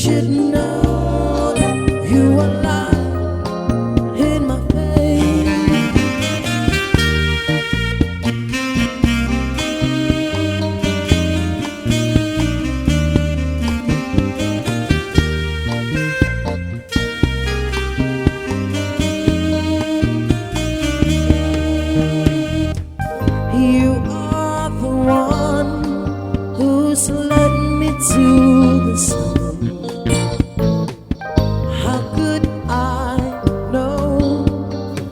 should know that you are lying in my face. You are the one who's led me to the sun. How could I know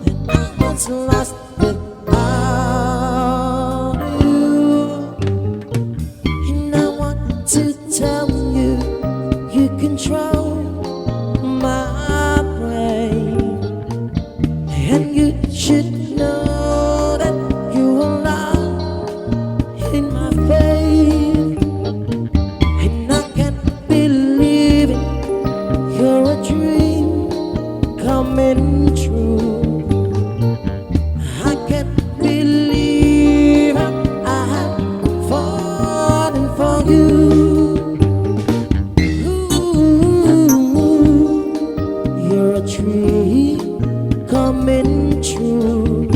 that I was lost without you? And I want to tell you, you control my brain, and you should know that you are lying in my face. And I can't believe it, you're a dream coming true. I can't believe I have fallen for you. Ooh, you're a dream coming true.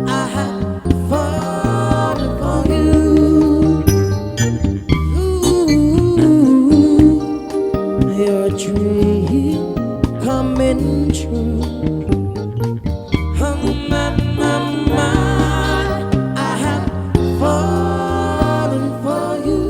I have fallen for you. Ooh, you're a dream coming true. I have fallen for you.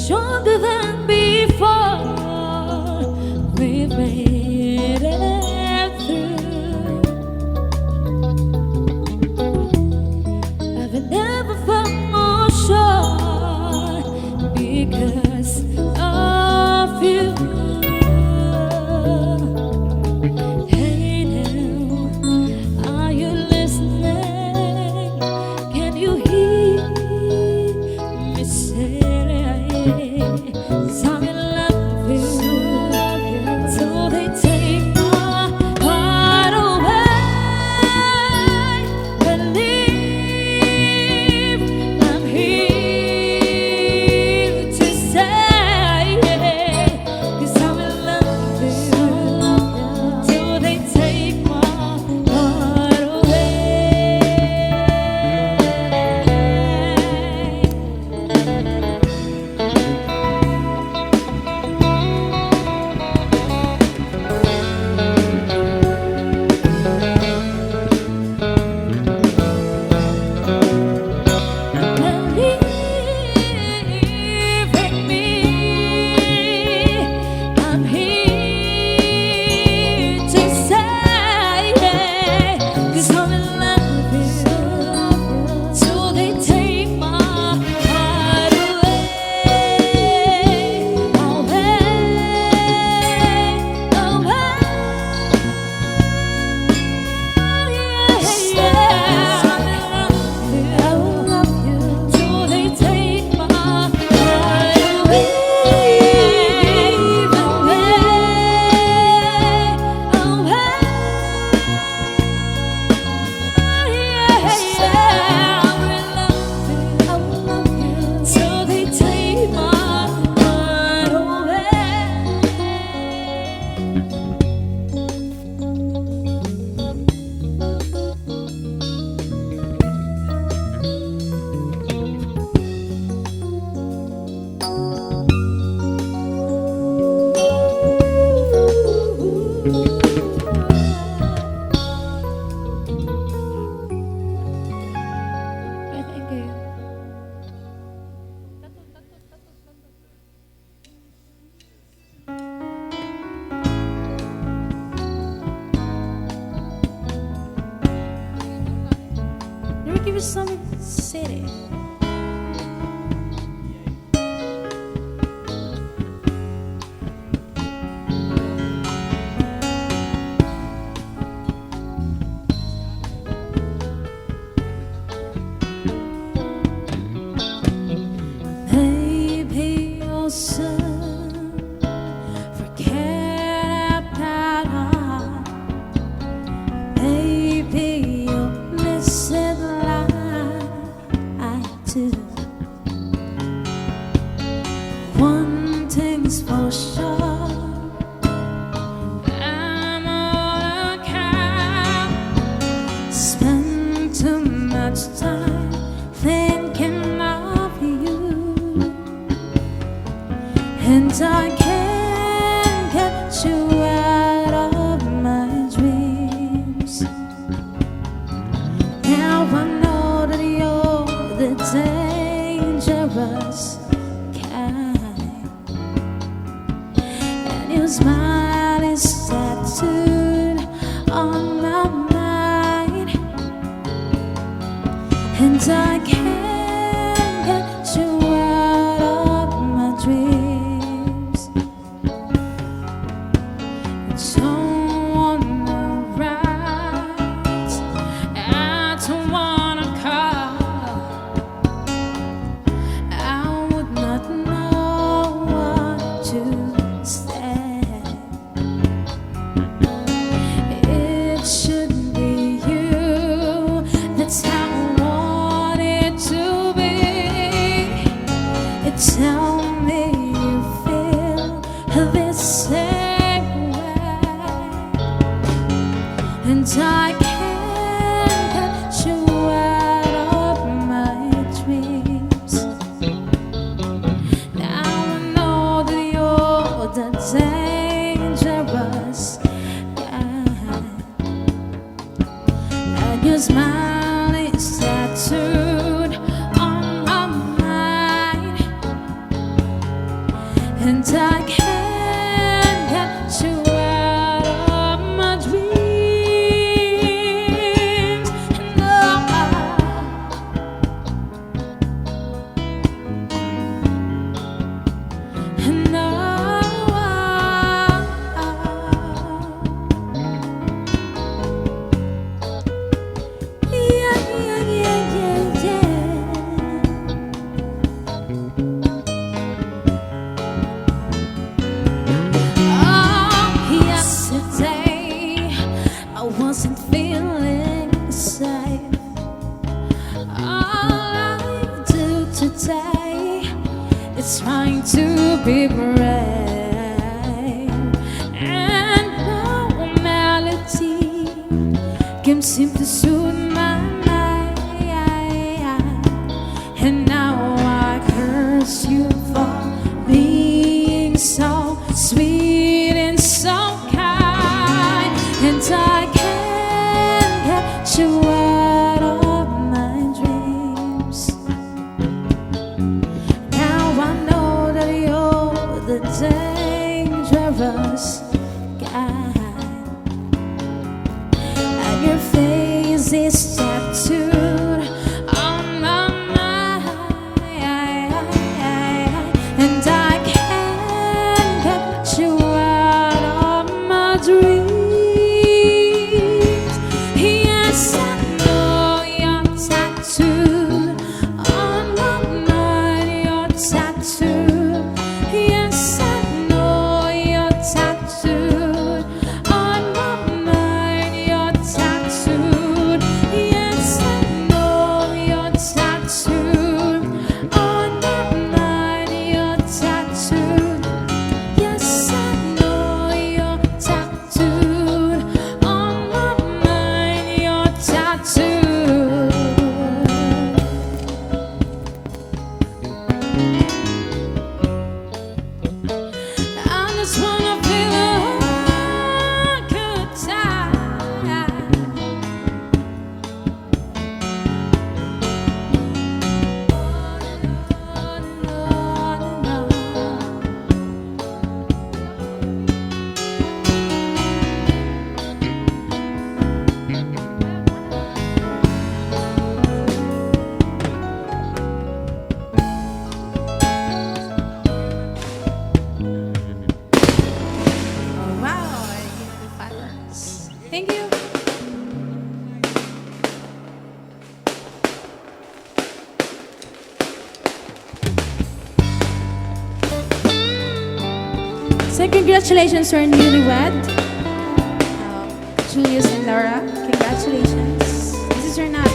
Stronger than before, we've made it through. I've never felt more sure because of you. Hey now, are you listening? Can you hear me say? 'Cause I'm in love with you, so they take my heart away. Believe I'm here to say, 'cause I'm in love with you, so they take my heart away. Summit City. Maybe you'll soon forget about us. Maybe you'll miss it like I do. One thing's for sure, I'm on account. spend too much time thinking of you, and I can't get you out of my dreams. Now I know that you're the dangerous kind, and your smile is tattooed on my mind, and I can't get you out of my dreams. Don't wanna write, I don't wanna call. I would not know what to say. It should be you, that's how I want it to be. Tell me you feel this same way, and I can't get you out of my dreams. Now I know that you're the dangerous guy, and your smile is tattooed on my mind, and I can't get you out of my dreams. Yesterday I wasn't feeling safe. All I do today is trying to be brave, and no melody can seem to soothe my mind. And now I curse you for being so sweet and so kind, and I can't get you out of my dreams. Now I know that you're the dangerous guy, and your face is tattooed on my mind, and I can't get you out of my dreams. Yes, I know you're tattooed on my mind, you're tattooed. Yes, I know you're tattooed on my mind, you're tattooed. Yes, I know you're tattooed on my mind, you're tattooed. Yes, I know you're tattooed on my mind, you're tattooed. So congratulations to our newlywed, Julius and Laura. Congratulations. This is your night.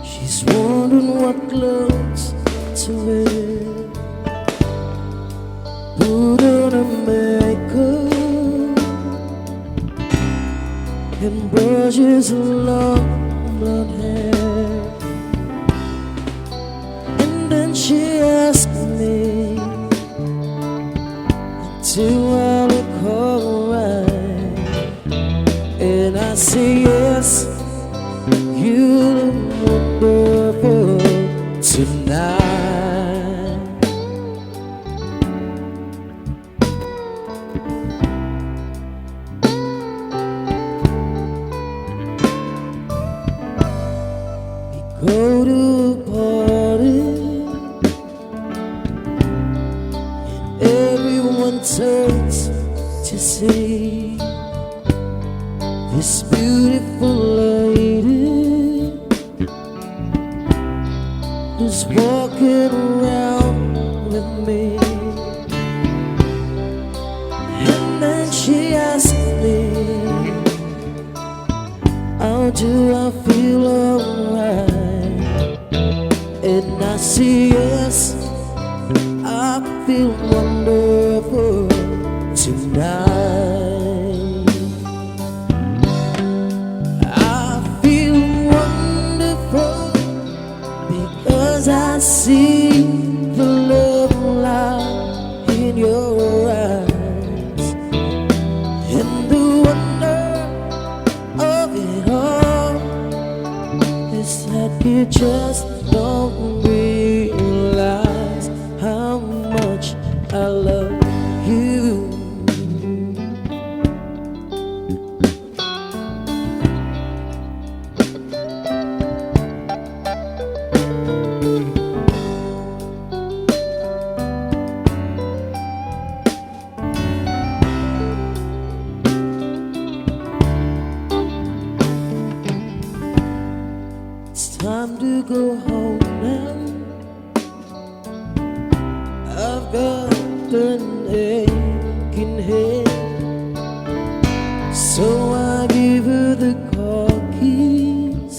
She's wondering what clothes to wear. Put on her makeup and brushes her long blonde hair. And then she asked me, do I look alright? And I say yes, you look wonderful tonight. We go to a party and everyone turns to see this beautiful lady who's walking around with me. And then she asked me, how do I feel alright? And I say yes, I feel wonderful tonight. I feel wonderful because I see the love light in your eyes, and the wonder of it all is that you just don't realize how much I love you. It's time to go home now. I've got an aching head, so I give her the car keys.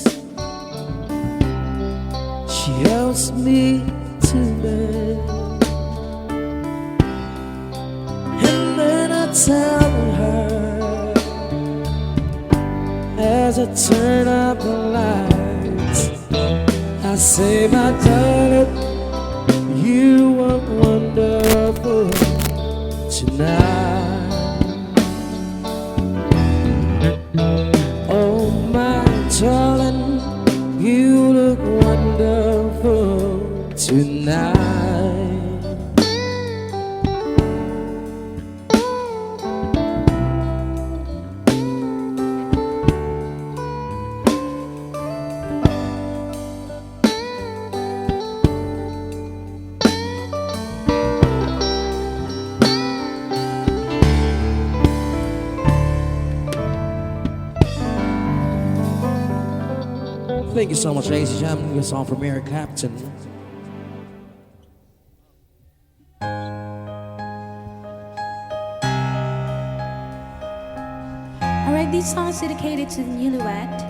She helps me to bed, and then I tell her as I turn up the lights, I say, my darling, you are wonderful tonight. Oh, my darling, you look wonderful tonight. Thank you so much, ladies and gentlemen. Your song from Eric Clapton. Alright, this song is dedicated to the newlywed.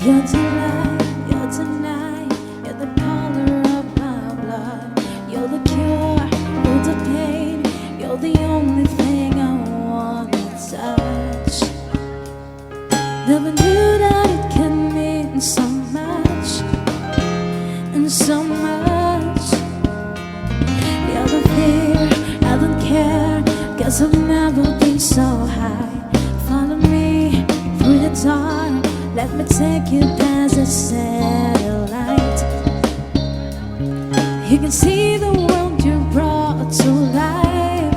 You're tonight, you're tonight, you're the color of my blood. You're the cure, you're the pain, you're the only thing I want to touch. Never knew that it can mean so much, and so much. You're the fear, I don't care, 'cause I've never been so high. Follow me through the dark, let me take you as a satellite. You can see the world you brought to life.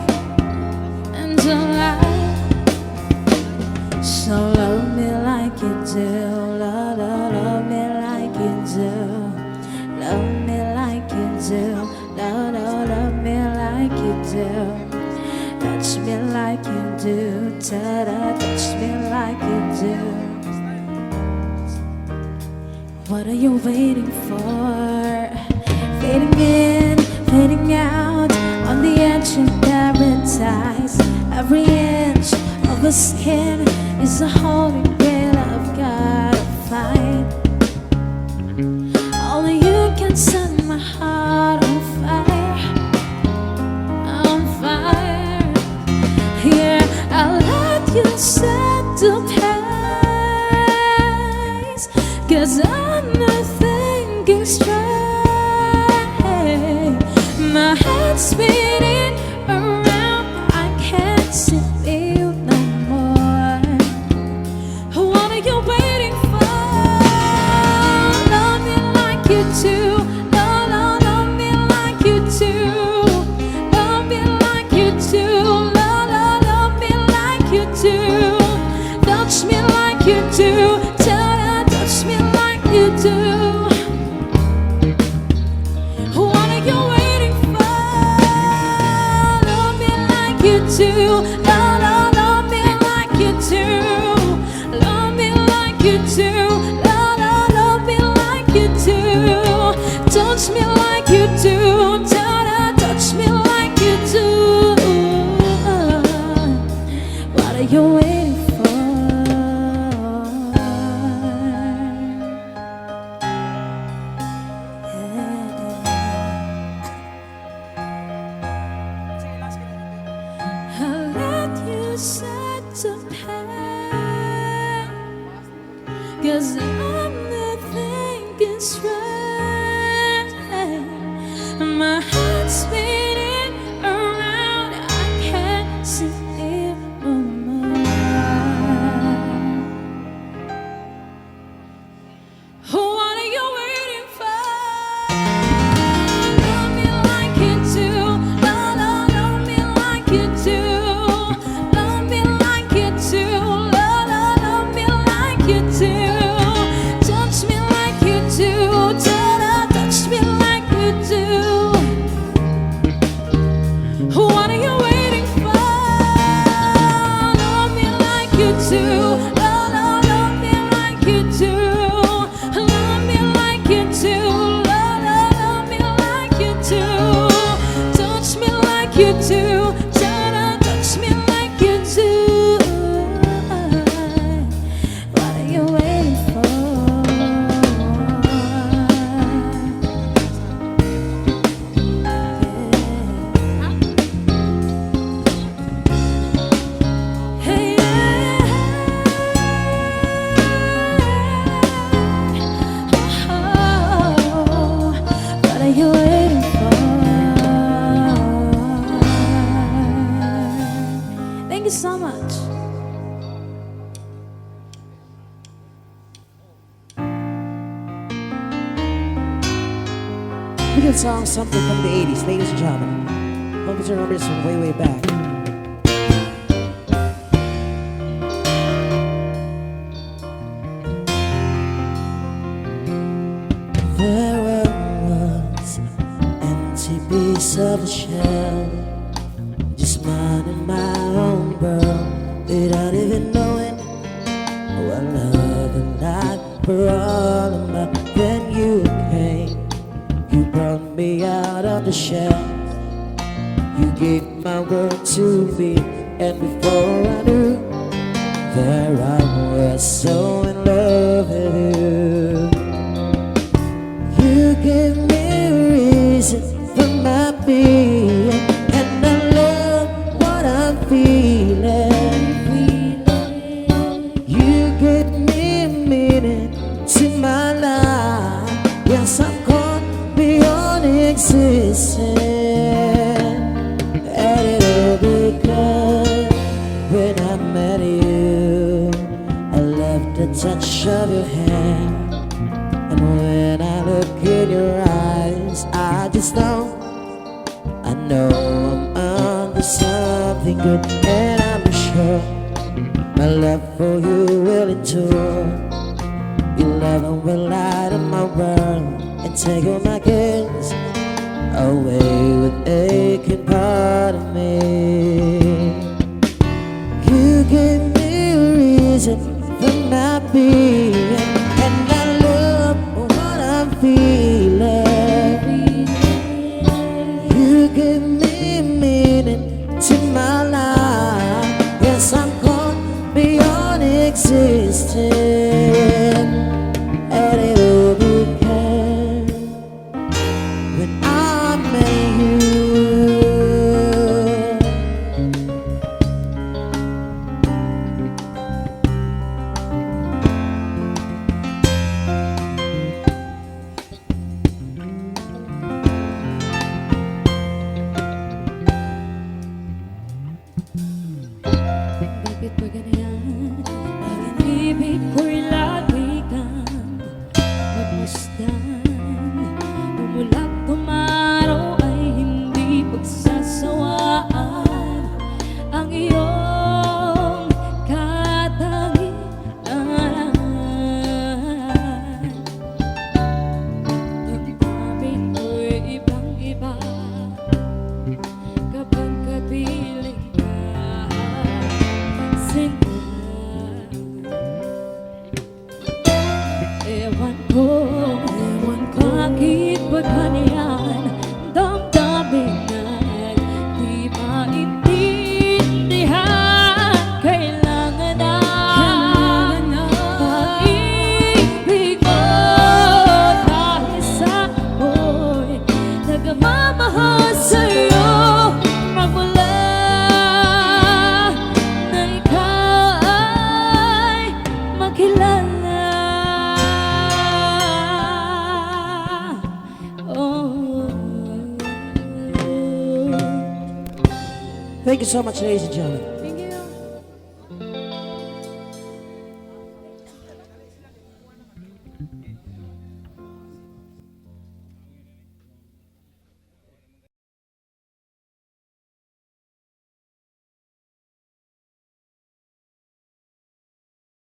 do. Touch me like you do. Ta-da, touch me like you do. What are you waiting for? Fading in, fading out, on the edge of paradise. Every inch of the skin is a holy grail I've gotta find. Only you can set my heart on fire, on fire. Yeah, I'll let you set the pace, 'cause I'm not thinking straight. My head's spinning around, I can't sit you no more. What are you waiting for? Love me like you do. Love me like you do. Love me like you do. Love me like you do. Touch me like you do. Touch me like you do. What are you waiting for? Love me like you do. Love me like you do. Love me like you do. Love me like you do. Touch me like you do. Touch me like you do. What are you waiting for? I'll let you set the pace, 'cause I'm not thinking straight. My head's spinning around, I can't sit here no more. What are you waiting for? Love me like you do. Love me like you do. Love me like you do. Love me like you do. Touch me like you do. Touch me like you do. What are you waiting for? Love me like you do. Love me like you do. Love me like you do. Love me like you do. Touch me like you do. Touch me like you do. What are you waiting for? Hey, what are you waiting for? Thank you so much. We can song something from the 80s, ladies and gentlemen. Hope you remember this from way, way back. There was an empty piece of the shell, just minding my own world, without even knowing what love and life were all about. Then you came, you brought me out of the shell. You gave my world to me, and before I knew, there I was so in love with you. You gave me a reason for my being, and I love what I'm feeling. You gave me a meaning to my life. Yes, I'm caught beyond existence, and it'll be good when I met you. I love the touch of your hand, and when I look in your eyes, I just know, I know I'm onto something good, and I'm sure my love for you will endure. Your love will light up my world and take all my cares away with aching part of me. give me meaning to my life. Yes, I'm caught beyond existing, and it will become when I met you. Bakit ba ganyan? Ang ibig ko'y lagi kang pagmasdan. Umulak tumaraw ay hindi pagsasawaan. Ang iyong katangian. Damdamin ko'y ibang-iba kapag kapiling ka. Ewan ko bakit ba ganyan? Damdamin ay di maintindihan. Kailangan na pag-ibig mo dahil sa ako'y nagmamahal sa'yo magmula na ikaw ay makilala. Thank you so much, ladies and gentlemen.